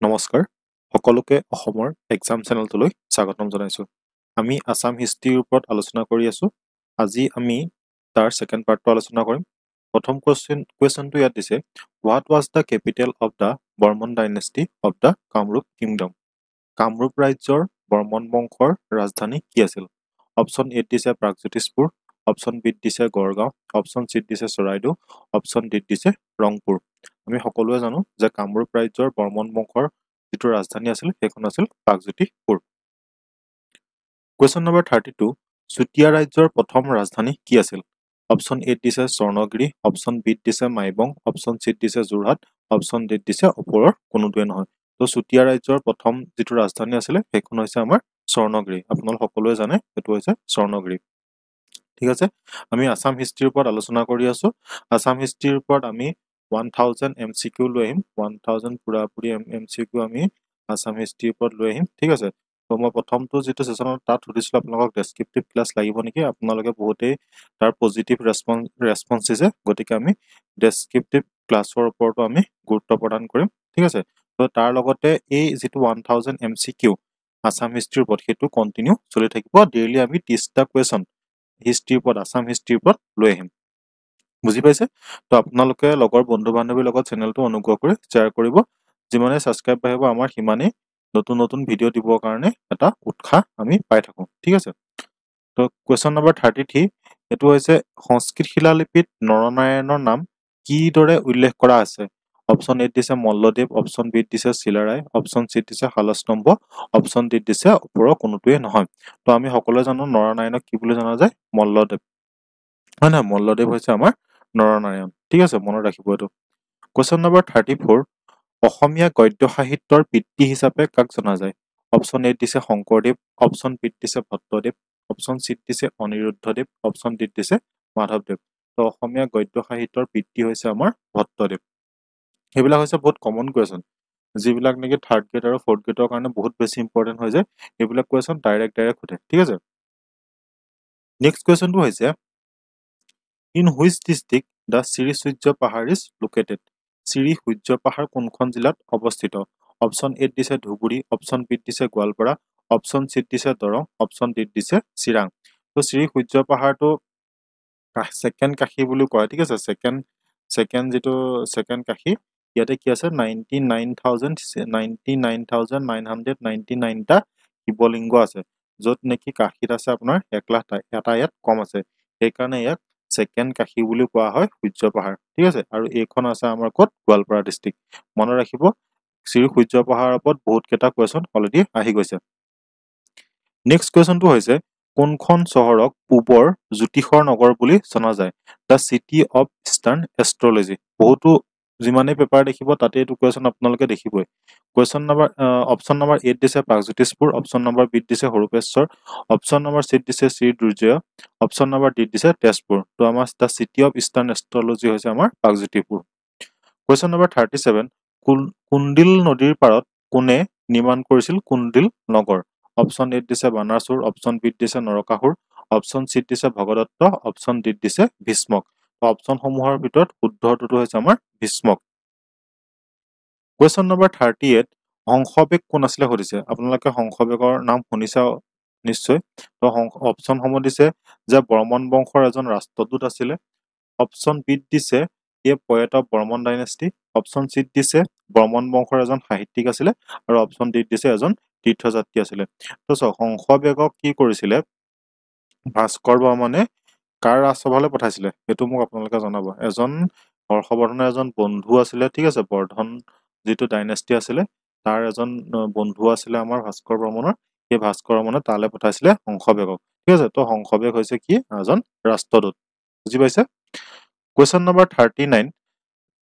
নমস্কাৰ সকলোকে অসমৰ এক্সাম চেনেলটোলৈ স্বাগতম জনাইছো আমি আসাম হিষ্ট্ৰীৰ ওপৰত আলোচনা কৰি আছো আজি আমি তাৰ সেকেন্ড পাৰ্টটো আলোচনা কৰিম প্ৰথম কোৱেশ্চনটো ইয়াত দিছে what was the capital of the Varman dynasty of the Kamarupa kingdom Kamarupa ৰাজ্যৰ বৰ্মন বংশৰ ৰাজধানী কি আছিল অপচন এ দিছে প্ৰাগজ্যোতিষপুৰ অপচন বি দিছে গড়গাঁও অপচন চি দিছে চৰাইদেউ অপচন ডি দিছে ৰংপুৰ আমি সকলোৱে জানো যে কামৰূপ ৰাজ্যৰ বৰ্মন বংশৰ যিটো ৰাজধানী আছিল সেইখন আছিল প্ৰাগজ্যোতিষপুৰ কোৱেশ্চন নম্বৰ 32 চুতীয়া ৰাজ্যৰ প্ৰথম ৰাজধানী কি আছিল অপচন এ দিছে স্বৰ্ণগিৰি অপচন বি দিছে মাইবং অপচন চি দিছে যোৰহাট অপচন ডি দিছে ওপৰৰ কোনোটোৱে নহয় তো চুতীয়া ৰাজ্যৰ প্ৰথম যিটো ৰাজধানী আছিল সেইখন হৈছে আমাৰ স্বৰ্ণগিৰি আপোনালোক সকলোৱে জানে এটো হৈছে স্বৰ্ণগিৰি ঠিক আছে আমি আসাম হিষ্ট্ৰীৰ ওপৰত আলোচনা কৰি আছো আসাম হিষ্ট্ৰীৰ ওপৰত আমি 1000 MCQ লৈ আহিম 1000 পুৰাপুৰি MCQ আমি আসাম হিষ্ট্ৰীৰ ওপৰত লৈ আহিম ঠিক আছে তো মই প্ৰথমটো যেটো সেশনত তাত সুধিছিল আপোনালোকক ডেসক্ৰিপটিভ ক্লাছ লাগিব নেকি আপোনালোকে বহুতেই তাৰ পজিটিভ ৰেসপন্স দিছে গতিকে আমি ডেসক্ৰিপটিভ ক্লাছৰ ওপৰতো আমি গুৰুত্ব প্ৰদান কৰিম ঠিক আছে তো তাৰ লগতে এই যেটো 1000 MCQ আসাম হিষ্ট্ৰীৰ ওপৰত হেতু কন্টিনিউ চলি থাকিব ডেইলি আমি 30টা কোৱেশ্চন হিষ্ট্ৰীৰ ওপৰত আসাম হিষ্ট্ৰীৰ ওপৰত লৈ আহিম বুজি পাইছে তো আপোনালোকে লগৰ বন্ধু বান্ধৱীৰ লগত চেনেলটো অনুগ্ৰহ কৰি শেয়াৰ কৰিব যিমানে সাবস্ক্ৰাইব পাহিব আমাৰ হিমানে নতুন নতুন ভিডিও দিবৰ কাৰণে এটা উৎসাহ আমি পাই থাকো ঠিক আছে তো কোৱেশ্চন নম্বৰ 33 এটো হৈছে সংস্কৃত শিলালিপিত নৰনাৰায়ণৰ নাম কি দৰে উল্লেখ কৰা আছে অপচন এ দিছে মল্লদেৱ অপচন বি দিছে শিলাৰায় অপচন চি দিছে শালস্তম্ভ অপচন ডি দিছে ওপৰৰ কোনোটোৱে নহয় তো আমি সকলোৱে জানো নৰনাৰায়ণক কি বুলি জনা যায় মল্লদেৱ হয় না মল্লদেৱ হৈছে আমাৰ নৰনাৰায়ণ ঠিক আছে মনত ৰাখিব এটো কোৱেশ্চন নম্বৰ 34 অসমীয়া গদ্য সাহিত্যৰ পিতৃ হিচাপে কাক জনা যায় অপচন এ দিছে শংকৰদেৱ অপচন বি দিছে ভট্টদেৱ অপচন সি দিছে অনিৰুদ্ধদেৱ অপচন ডি দিছে মাধৱদেৱ তো অসমীয়া গদ্য সাহিত্যৰ পিতৃ হৈছে আমাৰ ভট্টদেৱ হেবিলাক হৈছে বহুত কমন কোৱেশ্চন যিবিলাক নেকি থাৰ্ড গ্ৰেড আৰু ফৰ্থ গ্ৰেডৰ কাৰণে বহুত বেছি ইম্পৰ্টেন্ট হৈ যায় হেবিলাক কোৱেশ্চন ডাইৰেক্ট খুদে ঠিক আছে নেক্সট কোৱেশ্চনটো হৈছে In which district the Siri Sujya Pahar is located? Siri Sujya Pahar কোনখন জিলাত অৱস্থিত অপচন এ দিছে ধুবুৰী অপচন বি দিছে গোৱালপাৰা অপচন সি দিছে দৰং অপচন ডি দিছে চিৰাং তো শ্ৰী সূৰ্য পাহাৰটো সেকেন্ড কাশী বুলি কয় ঠিক আছে সেকেন্ড যেটো সেকেন্ড কাশী ইয়াতে কি আছে 99999 টা শিৱলিংগ আছে যত নেকি কাশীত আছে আপোনাৰ 1 লাখ এটা ইয়াত কম আছে এই কাৰণে ইয়াক সেকেন্ড কাশী বুলি কোৱা হয় সূৰ্য পাহাৰ ঠিক আছে আৰু এইখন আছে আমাৰ কত গোৱালপাৰা ডিস্ট্ৰিক্ট মনত ৰাখিব শ্ৰী সূৰ্য পাহাৰৰ ওপৰত বহুত কেটা কোৱেশ্চন অলৰেডি আহি গৈছে নেক্সট কোৱেশ্চনটো হৈছে কোনখন চহৰক পূবৰ জ্যোতিষৰ নগৰ বুলি জনা যায় দা সিটি অফ ইষ্টাৰ্ণ এষ্ট্ৰলজি বহুতো যিমানে পেপাৰ দেখিব তাতে এইটো কোৱেশ্চন আপোনালোকে দেখিবই কোৱেশ্চন নম্বৰ অপচন নম্বৰ 8 দিছে প্ৰাগজ্যোতিষপুৰ অপচন নম্বৰ বি দিছে হৰুপেশ্বৰ অপচন নম্বৰ সি দিছে Shri Durjoy option number D দিছে তেজপুৰ তো আমাৰ দা সিটি অফ ইষ্টাৰ্ণ এষ্ট্ৰলজি হৈছে আমাৰ প্ৰাগজ্যোতিষপুৰ কোৱেশ্চন নম্বৰ 37 কুণ্ডিল নদীৰ পাৰত কোনে নিৰ্মাণ কৰিছিল কুণ্ডিল নগৰ অপচন এ দিছে বানাৰসুৰ অপচন বি দিছে নৰকাসুৰ অপচন সি দিছে ভগদত্ত অপচন ডি দিছে ভীষ্মক অপচন সমূহৰ ভিতৰত শুদ্ধটো হৈছে আমাৰ ভীষ্মক কোৱেশ্চন নম্বৰ 38 হংসবেগ কোন আছিল হৰিছে আপোনালোকে হংসবেগৰ নাম শুনিছা নিশ্চয় তো অপচন সমূহ দিছে যে বৰ্মন বংশৰ এজন ৰাষ্ট্ৰদূত আছিল অপচন বি দিছে a poet of Varman dynasty option C দিছে বৰ্মন বংশৰ এজন সাহিত্যিক আছিল আৰু অপচন ডি দিছে এজন তীৰ্থযাত্ৰী আছিল তো হংসবেগক কি কৰিছিলে ভাস্কৰ বৰ্মনে কাৰ ৰাজসভালৈ পঠাইছিলে এটো মোক আপোনালোকে জনাব এজন হৰ্ষবৰ্ধনৰ এজন বন্ধু আছিল ঠিক আছে বৰ্ধন যেটো ডাইনেষ্টি আছিল তাৰ এজন বন্ধু আছিল আমাৰ ভাস্কৰ বৰ্মনৰ এই ভাস্কৰ বৰ্মনে তালে পঠাইছিলে হংসবেগক ঠিক আছে তো হংসবেগ হৈছে কি এজন ৰাষ্ট্ৰদূত বুজি পাইছে কোৱেশ্চন নম্বৰ 39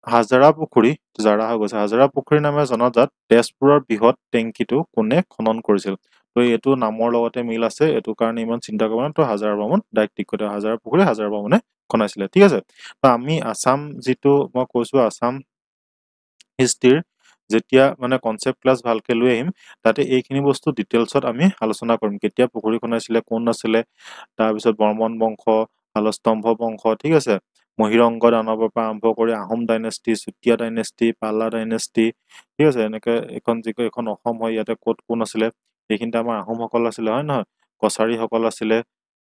হাজাৰা পুখুৰী জাৰা হৈ গৈছে হাজাৰা পুখুৰী নামে জনাজাত তেজপুৰৰ বৃহৎ টেংকিটো কোনে খনন কৰিছিল তো এটো নামৰ লগতে মিল আছে এটো কাৰণে ইমান চিন্তা কৰিব না তো হাজাৰা বৰ্মন ডাইৰেক্ট টিক কৰে হাজাৰা পুখুৰী হাজাৰা বৰ্মনে খনাইছিলে ঠিক আছে তো আমি আসাম যেটো মই কৈছো আসাম হিষ্ট্ৰীৰ যেতিয়া মানে কনসেপ্ট ক্লাছ ভালকে লৈ আহিম তাতে এইখিনি বস্তু ডিটেইলছত আমি আলোচনা কৰিম কেতিয়া পুখুৰী খনাইছিলে কোন আছিল তাৰ পিছত বৰ্মন বংশ শালস্তম্ভ বংশ ঠিক আছে মহিৰংগ দানৱৰ পৰা আৰম্ভ কৰি আহোম ডাইনেষ্টি, চুতীয়া ডাইনেষ্টি, পালা ডাইনেষ্টি, ঠিক আছে, এনেকে এখন যিখন এখন অসম হয় ইয়াতে ক'ত কোন আছিলে, সেইখিনিতে আমাৰ আহোমসকল আছিলে, হয় নহয়, কছাৰীসকল আছিলে,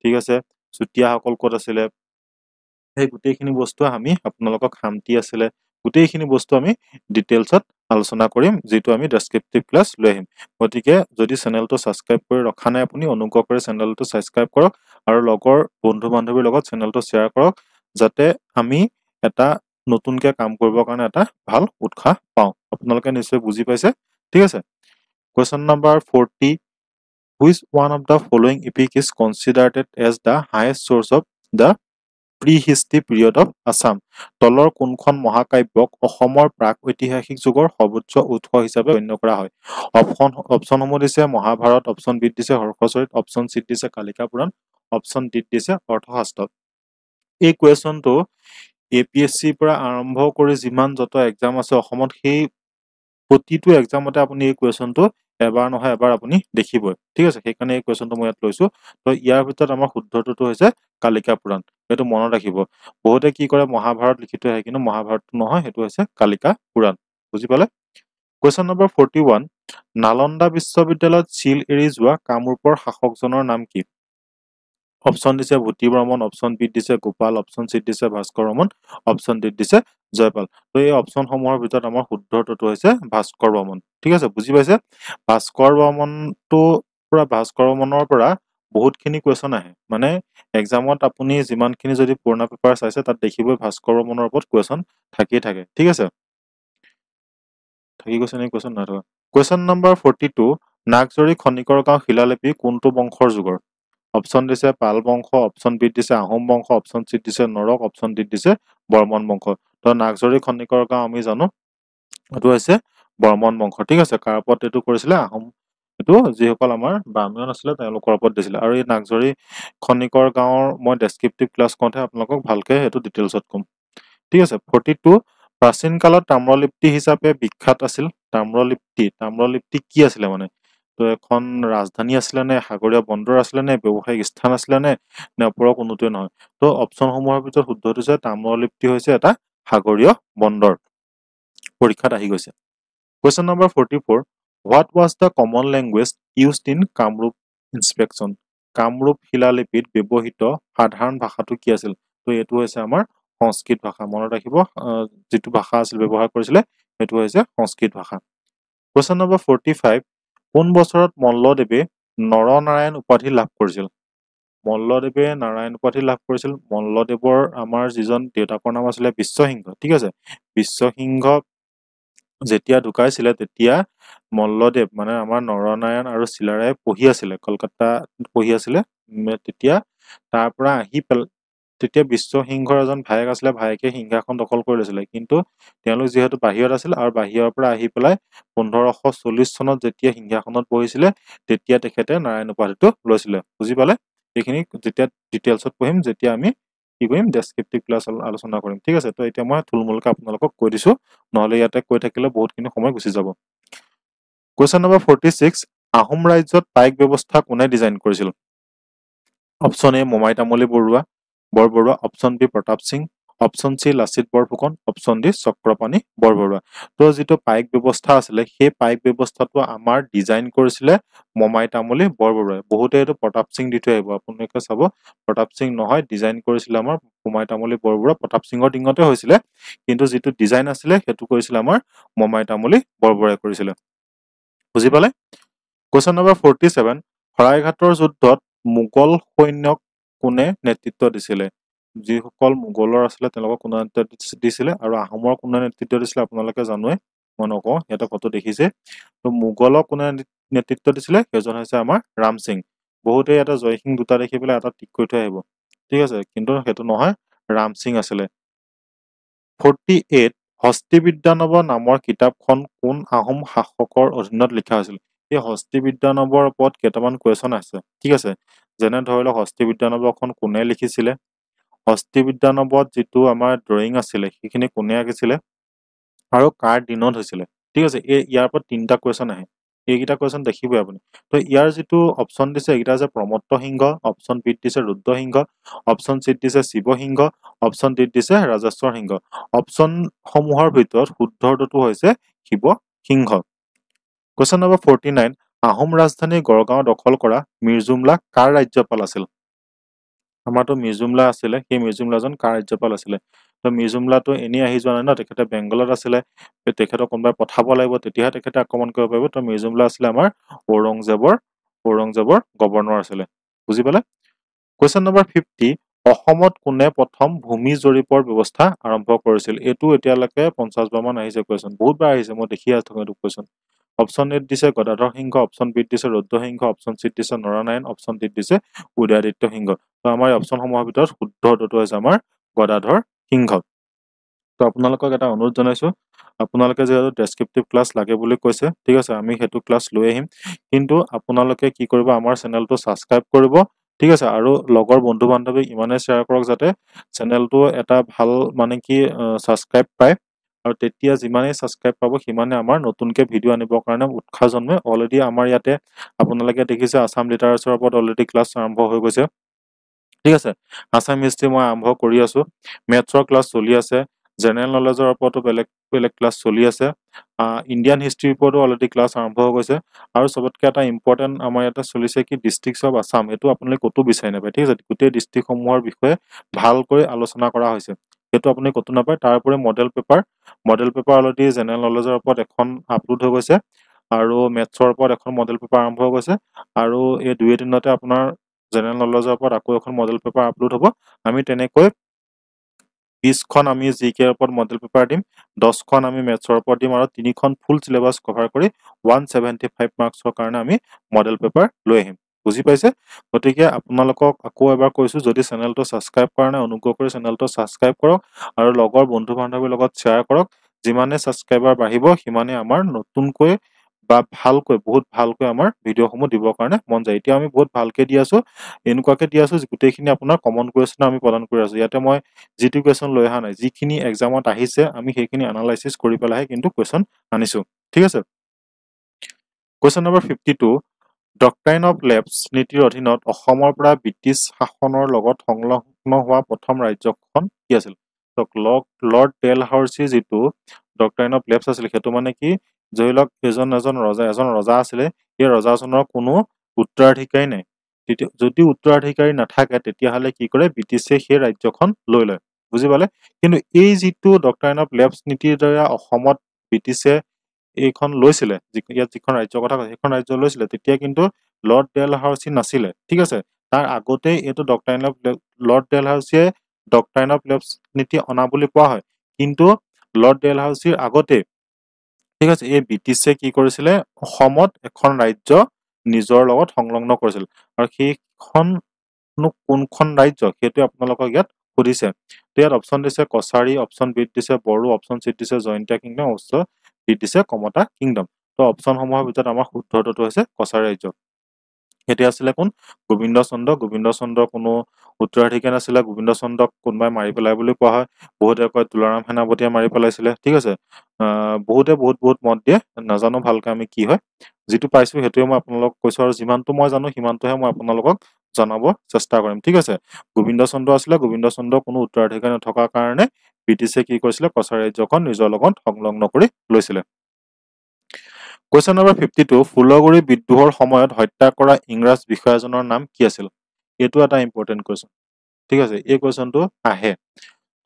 ঠিক আছে, চুতীয়াসকল ক'ত আছিলে, সেই গোটেইখিনি বস্তু আমি আপোনালোকক খামতি আছিলে, গোটেইখিনি বস্তু আমি ডিটেইলছত আলোচনা কৰিম, যিটো আমি ডেছক্ৰিপটিভ ক্লাছ লৈ আহিম। গতিকে যদি চেনেলটো ছাবস্ক্ৰাইব কৰি ৰখা নাই আপুনি, অনুগ্ৰহ কৰি চেনেলটো ছাবস্ক্ৰাইব কৰক আৰু লগৰ বন্ধু বান্ধৱীৰ লগত চেনেলটো শ্বেয়াৰ কৰক, যাতে আমি এটা নতুনকে কাম কৰিবৰ কাৰণে এটা ভাল উৎসাহ পাওঁ। আপোনালোকে নিশ্চয় বুজি পাইছে, ঠিক আছে। Question number 40, which one of the following epic is considered as the highest source of the pre-history period of Assam? তলৰ কোনখন মহাকাব্যক অসমৰ প্ৰাক ঐতিহাসিক যুগৰ সৰ্বোচ্চ উৎস হিচাপে গণ্য কৰা হয়? অপশ্যনসমূহ দিছে মহাভাৰত, অপশ্যন বিত দিছে হৰ্ষচৰিত, অপশ্যন চিত দিছে কালিকা পুৰাণ, অপশ্যন ডিত দিছে অৰ্থশাস্ত্ৰ। এই কুৱেশ্যনটো APSCৰ পৰা আৰম্ভ কৰি যিমান যত এক্সাম আছে অসমত, সেই প্ৰতিটো এক্সামতে আপুনি এই কুৱেশ্যনটো এবাৰ নহয় এবাৰ আপুনি দেখিবই, ঠিক আছে। সেইকাৰণে এই কুৱেশ্যনটো মই ইয়াত লৈছো। তো ইয়াৰ ভিতৰত আমাৰ শুদ্ধটোতো হৈছে কালিকা পুৰাণ, সেইটো মনত ৰাখিব। বহুতে কি কৰে মহাভাৰত লিখি থৈ আহে, কিন্তু মহাভাৰতটো নহয়, সেইটো হৈছে কালিকা পুৰাণ, বুজি পালে। কুৱেশ্যন নম্বৰ 41, নালন্দা বিশ্ববিদ্যালয়ত চিল এৰি যোৱা কামৰূপৰ শাসকজনৰ নাম কি? অপশ্যন দিছে ভূতি বৰ্মন, অপশ্যন বিত দিছে গোপাল, অপশ্যন চিত দিছে ভাস্কৰ বৰ্মন, অপশ্যন ডিত দিছে জয়পাল। তো এই অপশ্যনসমূহৰ ভিতৰত আমাৰ শুদ্ধটো হৈছে ভাস্কৰ বৰ্মন, ঠিক আছে, বুজি পাইছে। ভাস্কৰ বৰ্মনৰ পৰা বহুতখিনি কুৱেশ্যন আহে, মানে এক্সামত আপুনি যিমানখিনি যদি পুৰণা পেপাৰ চাইছে তাত দেখিবই ভাস্কৰ বৰ্মনৰ ওপৰত কুৱেশ্যন থাকিয়ে থাকে, ঠিক আছে। থাকি গৈছে নে কুৱেশ্যন? নাই থকা। কুৱেশ্যন নম্বৰ 42, নাগজৰী খনিকৰ গাঁও শিলালিপি কোনটো বংশৰ যুগৰ? অপশ্যন দিছে পাল বংশ, অপশ্যন বিত দিছে আহোম বংশ, অপশ্যন চিত দিছে নৰক, অপশ্যন ডিত দিছে বৰ্মন বংশ। তো নাগজৰী খনিকৰ গাঁও আমি জানো এইটো হৈছে বৰ্মন বংশ, ঠিক আছে। কাৰ ওপৰত এইটো কৰিছিলে? আহোম, এইটো যিসকল আমাৰ ব্ৰাহ্মণ আছিলে তেওঁলোকৰ ওপৰত দিছিলে। আৰু এই নাগজৰী খনিকৰ গাঁৱৰ মই ডেছক্ৰিপটিভ ক্লাছ কৰোঁতে আপোনালোকক ভালকে সেইটো ডিটেইলছত ক'ম, ঠিক আছে। 42, প্ৰাচীন কালত তাম্ৰলিপ্তি হিচাপে বিখ্যাত আছিল। তাম্ৰলিপ্তি কি আছিলে মানে? তো এখন ৰাজধানী আছিলে নে, সাগৰীয় বন্দৰ আছিলে নে, ব্যৱসায়িক স্থান আছিলে নে, নে ওপৰৰ কোনোটোৱে নহয়? তো অপশ্যনসমূহৰ ভিতৰত শুদ্ধটো হৈছে তাম্ৰলিপ্তি হৈছে এটা সাগৰীয় বন্দৰ, পৰীক্ষাত আহি গৈছে। Question number 44, what was the common language used in Kamrup inspection? Kamrup শিলালিপিত ব্যৱহৃত সাধাৰণ ভাষাটো কি আছিল? তো এইটো হৈছে আমাৰ সংস্কৃত ভাষা, মনত ৰাখিব। যিটো ভাষা আছিল ব্যৱহাৰ কৰিছিলে সেইটো হৈছে সংস্কৃত ভাষা। কুৱেশ্যন নম্বৰ 45, কোন বছৰত মল্লদেৱে নৰনাৰায়ণ উপাধি লাভ কৰিছিল? মল্লদেৱে নাৰায়ণ উপাধি লাভ কৰিছিল। মল্লদেৱৰ আমাৰ যিজন দেউতাকৰ নাম আছিলে বিশ্বসিংহ, ঠিক আছে। বিশ্বসিংহ যেতিয়া ঢুকাইছিলে তেতিয়া মল্লদেৱ মানে আমাৰ নৰনাৰায়ণ আৰু চিলাৰায়ে পঢ়ি আছিলে, কলকাতা পঢ়ি আছিলে। তেতিয়া তাৰ পৰা আহি তেতিয়া বিশ্বসিংহৰ এজন ভায়েক আছিলে, ভায়েকে সিংহাসন দখল কৰি লৈছিলে, কিন্তু তেওঁলোক যিহেতু বাহিৰত আছিল আৰু বাহিৰৰ পৰা আহি পেলাই 1540 চনত যেতিয়া সিংহাসনত বহিছিলে তেতিয়া তেখেতে নাৰায়ণ উপাধিটো লৈছিলে, বুজি পালে। এইখিনি যেতিয়া ডিটেইলছত পঢ়িম, যেতিয়া আমি কি কৰিম ডেছক্ৰিপটিভ ক্লাছ আলোচনা কৰিম, ঠিক আছে। তো এতিয়া মই থুলমূলকৈ আপোনালোকক কৈ দিছো, নহ'লে ইয়াতে কৈ থাকিলে বহুতখিনি সময় গুচি যাব। কুৱেশ্যন নম্বৰ 46, আহোম ৰাজ্যত পাইক ব্যৱস্থা কোনে ডিজাইন কৰিছিল? Option A Momai Tamuli Borbarua, option B Pratap Singh, option C Lachit Borphukan, option D Chakrapani Borbarua. তো যিটো পাইক ব্যৱস্থা আছিলে সেই পাইক ব্যৱস্থাটো আমাৰ ডিজাইন কৰিছিলে মোমাই তামুলী বৰবৰুৱাই। বহুতে এইটো প্ৰতাপ সিং দি থৈ আহিব, আপোনালোকে চাব প্ৰতাপ সিং নহয়, ডিজাইন কৰিছিলে আমাৰ মোমাই তামুলী বৰবৰুৱা। প্ৰতাপ সিঙৰ দিনতে হৈছিলে, কিন্তু যিটো ডিজাইন আছিলে সেইটো কৰিছিলে আমাৰ মোমাই তামুলী বৰবৰুৱাই কৰিছিলে, বুজি পালে। কুৱেশ্যন নম্বৰ 47, শৰাইঘাটৰ যুদ্ধত মোগল সৈন্যক কোনে নেতৃত্ব দিছিলে? যিসকল মোগলৰ আছিলে তেওঁলোকক কোনে নেতৃত্ব দিছিলে, আৰু আহোমৰ কোনে নেতৃত্ব দিছিলে আপোনালোকে জানোৱে, মই নকওঁ, সিহঁতে ফটো দেখিছে। তো মোগলক কোনে নেতৃত্ব দিছিলে? সেইজন হৈছে আমাৰ ৰাম সিং। বহুতে এটা জয়সিং দুটা দেখি পেলাই এটা টিক কৰি থৈ আহিব, ঠিক আছে, কিন্তু সেইটো নহয়, ৰাম সিং আছিলে। 48, হস্তি বিদ্যানৱ নামৰ কিতাপখন কোন আহোম শাসকৰ অধীনত লিখা হৈছিল? এই হস্তি বিদ্যানৱৰ ওপৰত কেইটামান কুৱেশ্যন আছে, ঠিক আছে। যেনে ধৰি লওক হস্তি বিদ্যানৱখন কোনে লিখিছিলে, হস্তি বিদ্যানৱত যিটো আমাৰ ড্ৰয়িং আছিলে সেইখিনি কোনে আঁকিছিলে, আৰু কাৰ দিনত হৈছিলে, ঠিক আছে। ইয়াৰ ওপৰত 3টা কুৱেশ্যন আহে। এইকেইটা কোৱেশ্যন দেখিবই আপুনি তো ইয়াৰ যেটো অপচন দিছে এইকেইটা আছে প্ৰমত্ত সিংহ অপচন বি দিছে ৰুদ্ৰ সিংহ অপচন সি দিছে শিৱ সিংহ অপচন ডি দিছে ৰাজেশ্বৰ সিংহ অপচন সমূহৰ ভিতৰত শুদ্ধটো হৈছে শিৱ সিংহ কোৱেশ্যন নম্বৰ 49 আহোম ৰাজধানী গড়গাঁও দখল কৰা মিৰ্জুমলা কাৰ ৰাজ্যপাল আছিল আমাৰটো মিৰ্জুমলা আছিলে সেই মিৰ্জুমলাজন কাৰ ৰাজ্যপাল আছিলে তো মিৰ্জুমলাটো এনি আহি যোৱা নাই ন তেখেতে বেংগলত আছিলে তেখেতক কোনবাই পঠাব লাগিব তেতিয়াহে তেখেতে আক্ৰমণ কৰিব পাৰিব তো মিৰ্জুমলা আছিলে আমাৰ ঔৰংজেবৰ গভৰ্ণৰ আছিলে বুজি পালে কোৱেশ্যন নম্বৰ 50 অসমত কোনে প্ৰথম ভূমি জৰীপৰ ব্যৱস্থা আৰম্ভ কৰিছিল এটো এতিয়ালৈকে 50 বাৰ মান আহিছে কোৱেশ্যন বহুত বাৰ আহিছে মই দেখি আছো এটো কোৱেশ্যন অপচন এ দিছে গদাধৰ সিংহ অপচন বি দিছে ৰুদ্ৰ সিংহ অপচন চি দিছে নৰনাৰায়ণ অপচন ডি দিছে উদয়াদিত্য সিংহ তো আমাৰ অপচন সমূহৰ ভিতৰত শুদ্ধ উত্তৰটো হৈছে আমাৰ গদাধৰ সিংহ তো আপোনালোকক এটা অনুৰোধ জনাইছো আপোনালোকে যেহেতু ডেসক্ৰিপটিভ ক্লাস লাগে বুলি কৈছে ঠিক আছে আমি হেতু ক্লাস লৈ আহিম কিন্তু আপোনালোকে কি কৰিব আমাৰ চেনেলটো সাবস্ক্ৰাইব কৰিব ঠিক আছে আৰু লগৰ বন্ধু বান্ধৱী ইমানে শেয়াৰ কৰক যাতে চেনেলটো এটা ভাল মানে কি সাবস্ক্ৰাইব পায় আৰু তেতিয়া যিমানে সাবস্ক্ৰাইব পাব সিমানে আমাৰ নতুনকে ভিডিও আনিবৰ কাৰণে উৎসাহ জন্মে অলৰেডি আমাৰ ইয়াতে আপোনালোকে দেখিছে আসাম লিটাৰেচাৰৰ ওপৰত অলৰেডি ক্লাস আৰম্ভ হৈ গৈছে ঠিক আছে আসাম হিষ্ট্ৰী মই আৰম্ভ কৰি আছো মেথছৰ ক্লাস চলি আছে জেনাৰেল নলেজৰ ওপৰতো বেলেগ ক্লাস চলি আছে ইণ্ডিয়ান হিষ্ট্ৰীৰ ওপৰতো অলৰেডি ক্লাস আৰম্ভ হৈ গৈছে আৰু সবতকে এটা ইম্পৰ্টেন্ট আমাৰ ইয়াতে চলিছে কি ডিস্ট্ৰিক্টছ অফ আসাম এটো আপোনালোকে কতো বিচাৰি নাপায় ঠিক আছে গোটেই ডিস্ট্ৰিক্ট সমূহৰ বিষয়ে ভালকৈ আলোচনা কৰা হৈছে এটো আপুনি কতো নাপায় তাৰ উপৰি মডেল পেপাৰ অলৰেডি জেনাৰেল নলেজৰ ওপৰত এখন আপলোড হৈ গৈছে আৰু মেথছৰ ওপৰত এখন মডেল পেপাৰ আৰম্ভ হৈ গৈছে আৰু এই দুই দিনতে আপোনাৰ জেনাৰেল নলেজৰ ওপৰত আকৌ এখন মডেল পেপাৰ আপলোড হ'ব আমি তেনেকৈ 20খন আমি জিকে ওপৰত মডেল পেপাৰ দিম 10খন আমি মেথছৰ ওপৰত দিম আৰু 3খন ফুল সিলেবাস কভাৰ কৰি 175 মাৰ্কছৰ কাৰণে আমি মডেল পেপাৰ লৈ আহিম বুজি পাইছে গতিকে আপোনালোকক আকৌ এবাৰ কৈছো যদি চেনেলটো সাবস্ক্ৰাইব কৰা নাই অনুগ্ৰহ কৰি চেনেলটো সাবস্ক্ৰাইব কৰক আৰু লগৰ বন্ধু বান্ধৱীৰ লগত শ্বেয়াৰ কৰক যিমানে সাবস্ক্ৰাইবাৰ বাঢ়িব সিমানে আমাৰ নতুনকৈ বা ভালকৈ বহুত ভালকৈ আমাৰ ভিডিও সমূহ দিবৰ কাৰণে মন যায় এতিয়া আমি বহুত ভালকে দি আছো এনেকুৱাকে দি আছো গোটেইখিনি আপোনাৰ কমন কুৱেশ্যন আমি প্ৰদান কৰি আছো ইয়াতে মই জিটি কুৱেশ্যন লৈ আহা নাই যিখিনি এক্সামত আহিছে আমি সেইখিনি এনালাইসিস কৰি পেলাইহে কিন্তু কুৱেশ্যন আনিছো ঠিক আছে কুৱেশ্যন নম্বৰ 52 ডক্ট্ৰাইন অফ লেপছ নীতিৰ অধীনত অসমৰ পৰা ব্ৰিটিছ শাসনৰ লগত সংলগ্ন হোৱা প্ৰথম ৰাজ্যখন কি আছিল লৰ্ড ডেলহাউসি যেটো ডক্ট্ৰাইন অফ লেপছ আছিল হেতু মানে কি জয়লক এজন ৰজা আছিলে এই ৰজাজনৰ কোনো উত্তৰাধিকাৰী নাই যদি উত্তৰাধিকাৰী নাথাকে তেতিয়া হলে কি কৰে ব্ৰিটিছে সেই ৰাজ্যখন লৈ লয় বুজি পালে কিন্তু এই যেটো ডক্ট্ৰাইন অফ লেপছ নীতিৰ দ্বাৰা অসমত ব্ৰিটিছে এইখন লৈছিলে ইয়াত যিখন ৰাজ্যৰ কথা কৈছে সেইখন ৰাজ্য লৈছিলে তেতিয়া কিন্তু লৰ্ড ডেলহাউসি নাছিলে ঠিক আছে তাৰ আগতে এটো ডক্ট্ৰাইন অফ লৰ্ড ডেলহাউসিয়ে ডক্ট্ৰাইন অফ লেপছ নীতি অনা বুলি কোৱা হয় কিন্তু লৰ্ড ডেলহাউসিৰ আগতে ঠিক আছে এই ব্ৰিটিছে কি কৰিছিলে অসমত এখন ৰাজ্য নিজৰ লগত সংলগ্ন কৰিছিল আৰু সেইখন কোনখন ৰাজ্য হেতু আপোনালোকক ইয়াত সুধিছে ইয়াত অপচন দিছে কছাৰী অপচন বি দিছে বড়ো অপচন চি দিছে জয়ন্তীয়া কিংডম অপচন ডি দিছে কমতা কিংডম তো অপচন সমূহৰ ভিতৰত আমাৰ শুদ্ধটো হৈছে কছাৰী ৰাজ্য এতিয়া আছিলে কোন গোবিন্দ চন্দ্ৰ কোনো উত্তৰাধিকাৰী নাছিলে গোবিন্দ চন্দ্ৰক কোনবাই মাৰি পেলাই বুলি কোৱা হয় বহুতে কয় তুলাৰাম সেনাপতিয়ে মাৰি পেলাইছিলে ঠিক আছে বহুতে বহুত মত দিয়ে নাজানো ভালকে আমি কি হয় যেটো পাইছো হেতুৱে মই আপোনালোকক কৈছো আৰু যিমানটো মই জানো সিমানটোহে মই আপোনালোকক জনাব চেষ্টা কৰিম ঠিক আছে গোবিন্দ চন্দ্ৰ আছিলে গোবিন্দ চন্দ্ৰ কোনো উত্তৰাধিকাৰী নথকাৰ কাৰণে ব্ৰিটিছে কি কৰিছিলে কছাৰী ৰাজ্যখন নিজৰ লগত সংলগ্ন কৰি লৈছিলে Question number 52 ফুলগুৰি বিদ্ৰোহৰ সময়ত হত্যা কৰা ইংৰাজ বিষয়াজনৰ নাম কি আছিল এটো এটা ইম্পৰ্টেন্ট কোৱেশ্চন ঠিক আছে এই কোৱেশ্চনটো আহে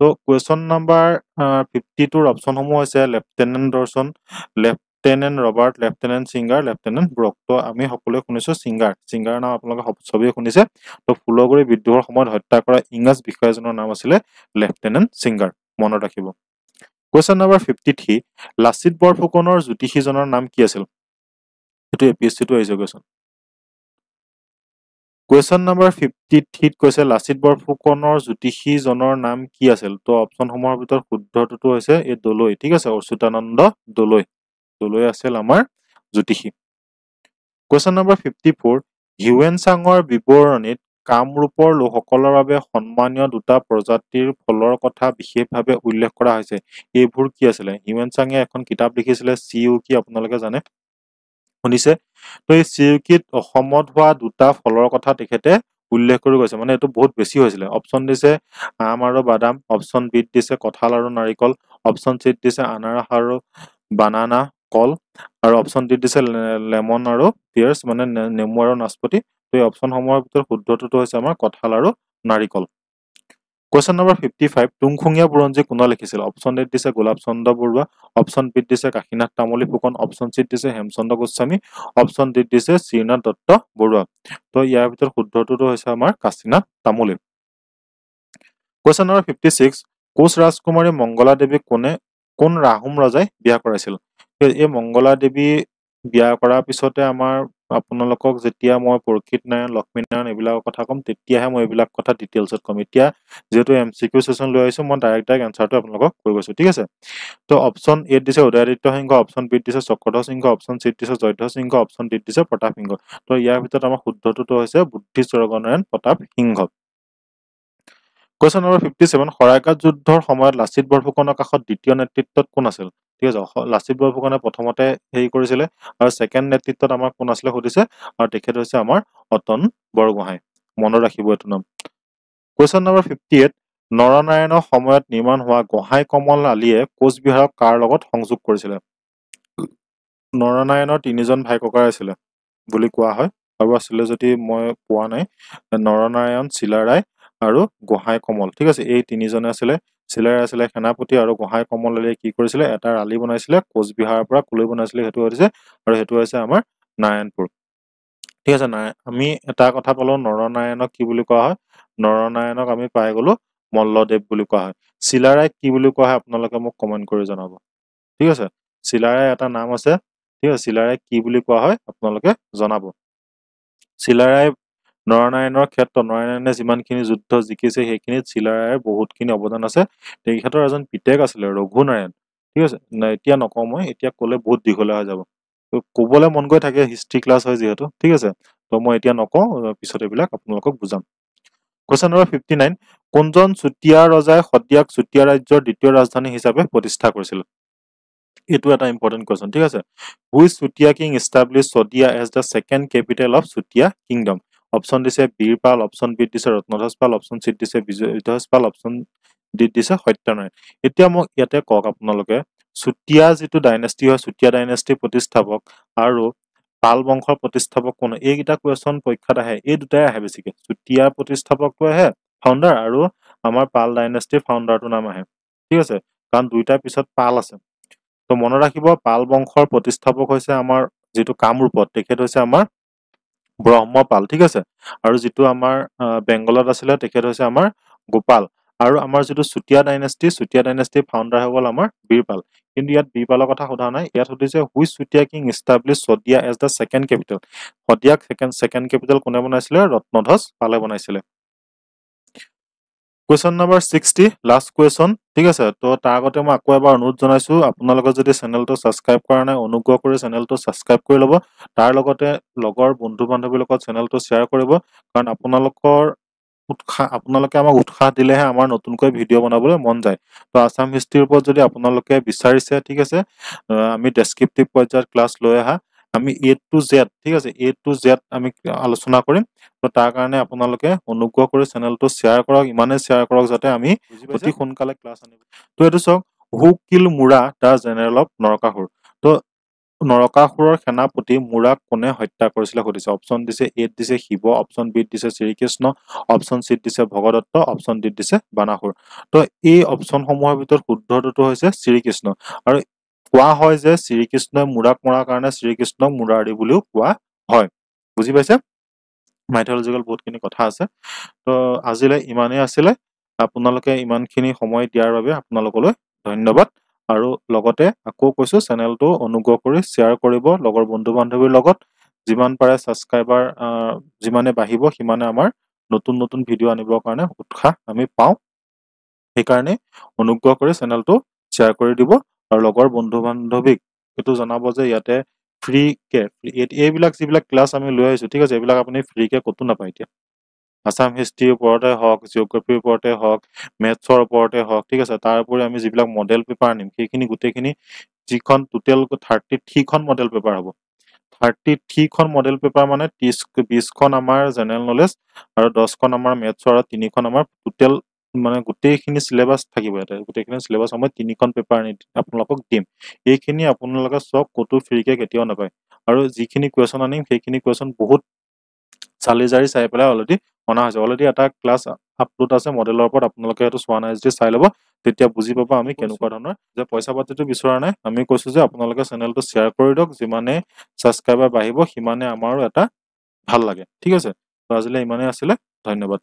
তো কোৱেশ্চন নাম্বাৰ 52 ৰ অপচন সমূহ হৈছে লেফটেনেন্ট দৰ্শন lieutenant Robert lieutenant singer lieutenant broke তো আমি সকলোৱে শুনিছো সিঙ্গাৰ নাম আপোনালোকে সবেই শুনিছে তো ফুলগুৰি বিদ্ৰোহৰ সময়ত হত্যা কৰা ইংৰাজ বিষয়াজনৰ নাম আছিল লেফটেনেন্ট সিঙ্গাৰ মনত ৰাখিব Question number 53 লাচিত বৰফুকনৰ জ্যোতিষীজনৰ নাম কি আছিল এটো এপিএসসি টো আহিছে কোৱেশ্চন Question number 53 কৈছে লাচিত বৰফুকনৰ জ্যোতিষীজনৰ নাম কি আছিল তো অপচন সমূহৰ ভিতৰত শুদ্ধটো হৈছে এই দলৈ ঠিক আছে অচ্যুতানন্দ দলৈ আছিল আমাৰ জ্যোতিষী Question number 54 হিউৱেন চাঙৰ বিৱৰণীত কামৰূপৰ লোকসকলৰ বাবে সন্মানীয় দুটা প্ৰজাতিৰ ফলৰ কথা বিশেষভাৱে উল্লেখ কৰা হৈছে এইবোৰ কি আছিল হিউৱেন চাঙে এখন কিতাপ লিখিছিলে সিউ কি আপোনালোকে জানে শুনিছে তো এই চিৰকিত অসমত হোৱা দুটা ফলৰ কথা তেখেতে উল্লেখ কৰি গৈছে মানে এইটো বহুত বেছি হৈছিলে অপচন দিছে আম আৰু বাদাম অপচন বিত দিছে কঁঠাল আৰু নাৰিকল অপচন চিত দিছে আনাৰস আৰু বানানা কল আৰু অপচন ডিত দিছে লেমন আৰু পিয়াৰ্চ মানে নেমু আৰু নাচপতি তো এই অপচনসমূহৰ ভিতৰত শুদ্ধটোতো হৈছে আমাৰ কঁঠাল আৰু নাৰিকল Question number 55 টুংখুঙীয়া বুৰঞ্জী কোনে লিখিছিল অপচন এ দিছে গোলাপ চন্দ্ৰ বৰুৱা অপচন বি দিছে কাশীনাথ তামুলী ফুকন অপচন চি দিছে হেমচন্দ্ৰ গোস্বামী অপচন ডি দিছে শ্ৰীনাথ দত্ত বৰুৱা তো ইয়াৰ ভিতৰত শুদ্ধটোতো হৈছে আমাৰ কাশীনাথ তামুলী Question number 56 কোচ ৰাজকুমাৰী মংগলা দেৱী কোন ৰাহুম ৰজাই বিয়া কৰাইছিল এই মংগলা দেৱী বিয়া কৰাৰ পিছতে আমাৰ আপোনালোকক যেতিয়া মই পৰীক্ষিত নাৰায়ণ লক্ষ্মীনাৰায়ণ এইবিলাকৰ কথা ক'ম তেতিয়াহে মই এইবিলাক কথা ডিটেইলছত ক'ম এতিয়া যেহেতু এমচিকিউ সেশন লৈ আহিছো মই ডাইৰেক্ট এনসাৰটো আপোনালোকক কৈ গৈছো ঠিক আছে তো অপচন এ দিছে উদয়াদিত্য সিংহ অপচন বি দিছে চক্ৰধ্বজ সিংহ অপচন চি দিছে জয়ধ্বজ সিংহ অপচন ডি দিছে প্ৰতাপ সিংহ তো ইয়াৰ ভিতৰত আমাৰ শুদ্ধটোতো হৈছে বুদ্ধি স্বৰ্গনাৰায়ণ প্ৰতাপ সিংহ Question number 57 শৰাইঘাট যুদ্ধৰ সময়ত লাচিত বৰফুকনৰ কাষত দ্বিতীয় নেতৃত্বত কোন আছিল ঠিক আছে লাচিত বৰফুকনে প্ৰথমতে হেৰি কৰিছিলে আৰু সেকেন্ড নেতৃত্বত আমাৰ কোন আছিল সুধিছে আৰু তেখেত হৈছে আমাৰ অতন বৰগোহাঁই মনত ৰাখিব এইটো নাম Question number 58 নৰনাৰায়ণৰ সময়ত নিৰ্মাণ হোৱা গোহাঁই কমল আলীয়ে কোচবিহাৰক কাৰ লগত সংযোগ কৰিছিলে নৰনাৰায়ণৰ তিনিজন ভাই ককাই আছিলে বুলি কোৱা হয় আৰু আছিলে যদি মই পোৱা নাই নৰনাৰায়ণ চিলাৰায় আৰু গোহাঁই কমল ঠিক আছে এই তিনিজনে আছিলে চিলাৰায় আছিলে সেনাপতি আৰু গোহাঁই কমল আলীয়ে কি কৰিছিলে এটা ৰালি বনাইছিলে কোচবিহাৰৰ পৰা কলৈ বনাইছিলে সেইটো হৈছে আৰু সেইটো হৈছে আমাৰ নাৰায়ণপুৰ ঠিক আছে আমি এটা কথা পালো নৰনাৰায়ণক কি বুলি কোৱা হয় নৰনাৰায়ণক আমি পাই গলো মল্লদেৱ বুলি কোৱা হয় চিলাৰায় কি বুলি কোৱা হয় আপোনালোকে মোক কমেন্ট কৰি জনাব ঠিক আছে চিলাৰায় এটা নাম আছে ঠিক আছে চিলাৰায় কি বুলি কোৱা হয় আপোনালোকে জনাব চিলাৰায় নৰনাৰায়ণৰ ক্ষেত্ৰত নৰনাৰায়ণে যিমানখিনি যুদ্ধ জিকিছে সেইখিনিত চিলাৰায়ৰ বহুতখিনি অৱদান আছে তেখেতৰ এজন পিতেক আছিলে ৰঘুনাৰায়ণ ঠিক আছে এতিয়া নকওঁ মই এতিয়া ক'লে বহুত দীঘলীয়া হৈ যাব ক'বলৈ মন গৈ থাকে হিষ্ট্ৰী ক্লাছ হয় যিহেতু ঠিক আছে তো মই এতিয়া নকওঁ পিছত এইবিলাক আপোনালোকক বুজাম Question number 59 কোনজন চুতীয়া ৰজাই সদিয়াক চুতীয়া ৰাজ্যৰ দ্বিতীয় ৰাজধানী হিচাপে প্ৰতিষ্ঠা কৰিছিল এইটো এটা ইম্পৰ্টেন্ট কোৱেশ্চন ঠিক আছে which Chutia king establish Sadiya as the second capital of Chutia kingdom option দিছে বীৰপাল অপচন বি দিছে ৰত্নধ্বজ পাল অপচন চি দিছে বিজয়ধ্বজ পাল অপচন ডি দিছে সত্যনাৰায়ণ এতিয়া মোক ইয়াতে কওক আপোনালোকে চুতীয়া যিটো ডাইনেষ্টি হয় চুতীয়া ডাইনেষ্টিৰ প্ৰতিষ্ঠাপক আৰু পাল বংশৰ প্ৰতিষ্ঠাপক কোন এইকেইটা কুৱেশ্যন পৰীক্ষাত আহে এই দুটাই আহে বেছিকে চুতীয়া প্ৰতিষ্ঠাপকটো আহে ফাউণ্ডাৰ আৰু আমাৰ পাল ডাইনেষ্টিৰ ফাউণ্ডাৰটোৰ নাম আহে ঠিক আছে কাৰণ দুইটাৰ পিছত পাল আছে তো মনত ৰাখিব পাল বংশৰ প্ৰতিষ্ঠাপক হৈছে আমাৰ যিটো কামৰূপত তেখেত হৈছে আমাৰ ব্ৰহ্মপাল ঠিক আছে আৰু যিটো আমাৰ বেংগলত আছিলে তেখেত হৈছে আমাৰ গোপাল আৰু আমাৰ যিটো চুতীয়া ডাইনেষ্টিৰ ফাউণ্ডাৰ হৈ গ'ল আমাৰ বীৰপাল কিন্তু ইয়াত বীৰপালৰ কথা সোধা নাই ইয়াত সুধিছে which Chutia king establish Sadiya as the second capital সদিয়াক সেকেন্ড কেপিটেল কোনে বনাইছিলে ৰত্নধ্বজ পালে বনাইছিলে Question number 60 লাষ্ট কুৱেশ্যন ঠিক আছে তো তাৰ আগতে মই আকৌ এবাৰ অনুৰোধ জনাইছো আপোনালোকে যদি চেনেলটো সাবস্ক্ৰাইব কৰা নাই অনুগ্ৰহ কৰি চেনেলটো সাবস্ক্ৰাইব কৰি ল'ব তাৰ লগতে লগৰ বন্ধু বান্ধৱীৰ লগত চেনেলটো শ্বেয়াৰ কৰিব কাৰণ আপোনালোকে আমাক উৎসাহ দিলেহে আমাৰ নতুনকৈ ভিডিঅ' বনাবলৈ মন যায় তো আসাম হিষ্ট্ৰীৰ ওপৰত যদি আপোনালোকে বিচাৰিছে ঠিক আছে আমি ডেসক্ৰিপটিভ পৰ্যায়ত ক্লাছ লৈ আহা আমি A to Z ঠিক আছে A to Z আমি আলোচনা কৰিম তো তাৰ কাৰণে আপোনালোকে অনুগ্ৰহ কৰি চেনেলটো শ্বেয়াৰ কৰক ইমানে শ্বেয়াৰ কৰক যাতে আমি অতি সোনকালে ক্লাছ আনিব তো এটো চাওক হু কিল মুৰা দা জেনেৰেল অফ নৰকাসুৰ তো নৰকাসুৰৰ সেনাপতি মুৰাক কোনে হত্যা কৰিছিল সুধিছে অপচন দিছে এ দিছে শিৱ অপচন বি দিছে শ্ৰীকৃষ্ণ অপচন চি দিছে ভগদত্ত অপচন ডি দিছে বানাসুৰ তো এই অপচন সমূহৰ ভিতৰত শুদ্ধটো হৈছে শ্ৰীকৃষ্ণ আৰু কোৱা হয় যে শ্ৰীকৃষ্ণই মুৰাক মৰাৰ কাৰণে শ্ৰীকৃষ্ণক মুৰাৰী বুলিও কোৱা হয় বুজি পাইছে মাইথলজিকেল বহুতখিনি কথা আছে তো আজিলৈ ইমানেই আছিলে আপোনালোকে ইমানখিনি সময় দিয়াৰ বাবে আপোনালোকলৈ ধন্যবাদ আৰু লগতে আকৌ কৈছো চেনেলটো অনুগ্ৰহ কৰি শ্বেয়াৰ কৰিব লগৰ বন্ধু বান্ধৱীৰ লগত যিমান পাৰে সাবস্ক্ৰাইবাৰ যিমানে বাঢ়িব সিমানে আমাৰ নতুন নতুন ভিডিঅ' আনিবৰ কাৰণে উৎসাহ আমি পাওঁ সেইকাৰণে অনুগ্ৰহ কৰি চেনেলটো শ্বেয়াৰ কৰি দিব আৰু লগৰ বন্ধু বান্ধৱীক এইটো জনাব যে ইয়াতে ফ্ৰী কে এইবিলাক যিবিলাক ক্লাছ আমি লৈ আহিছো ঠিক আছে এইবিলাক আপুনি ফ্ৰী কে ক'তো নাপায় এতিয়া আসাম হিষ্ট্ৰীৰ ওপৰতে হওক জিঅ'গ্ৰাফিৰ ওপৰতে হওক মেথছৰ ওপৰতে হওক ঠিক আছে তাৰ উপৰি আমি যিবিলাক মডেল পেপাৰ আনিম সেইখিনি গোটেইখিনি যিখন টোটেল 33খন মডেল পেপাৰ হ'ব 33 খন মডেল পেপাৰ মানে 20 খন আমাৰ জেনেৰেল নলেজ আৰু 10 খন আমাৰ মেথছ আৰু 3 খন আমাৰ টোটেল মানে গোটেইখিনি সিলেবাস থাকিব ইয়াতে গোটেইখিনি সিলেবাস মই 3 খন পেপাৰ আপোনালোকক দিম এইখিনি আপোনালোকে সব কতো ফ্ৰীকে কেতিয়াও নাপায় আৰু যিখিনি কোৱেশ্চন আনিম সেইখিনি কোৱেশ্চন বহুত চালি জাৰি চাই পেলাই অলৰেডি অনা হৈছে অলৰেডি এটা ক্লাছ আপলোড আছে মডেলৰ ওপৰত আপোনালোকে এইটো চোৱা নাই যদি চাই ল'ব তেতিয়া বুজি পাব আমি কেনেকুৱা ধৰণৰ যে পইচা পাতিটো বিচৰা নাই আমি কৈছো যে আপোনালোকে চেনেলটো শ্বেয়াৰ কৰি দিয়ক যিমানে সাবস্ক্ৰাইবাৰ বাঢ়িব সিমানে আমাৰো এটা ভাল লাগে ঠিক আছে তো আজিলৈ ইমানে আছিলে ধন্যবাদ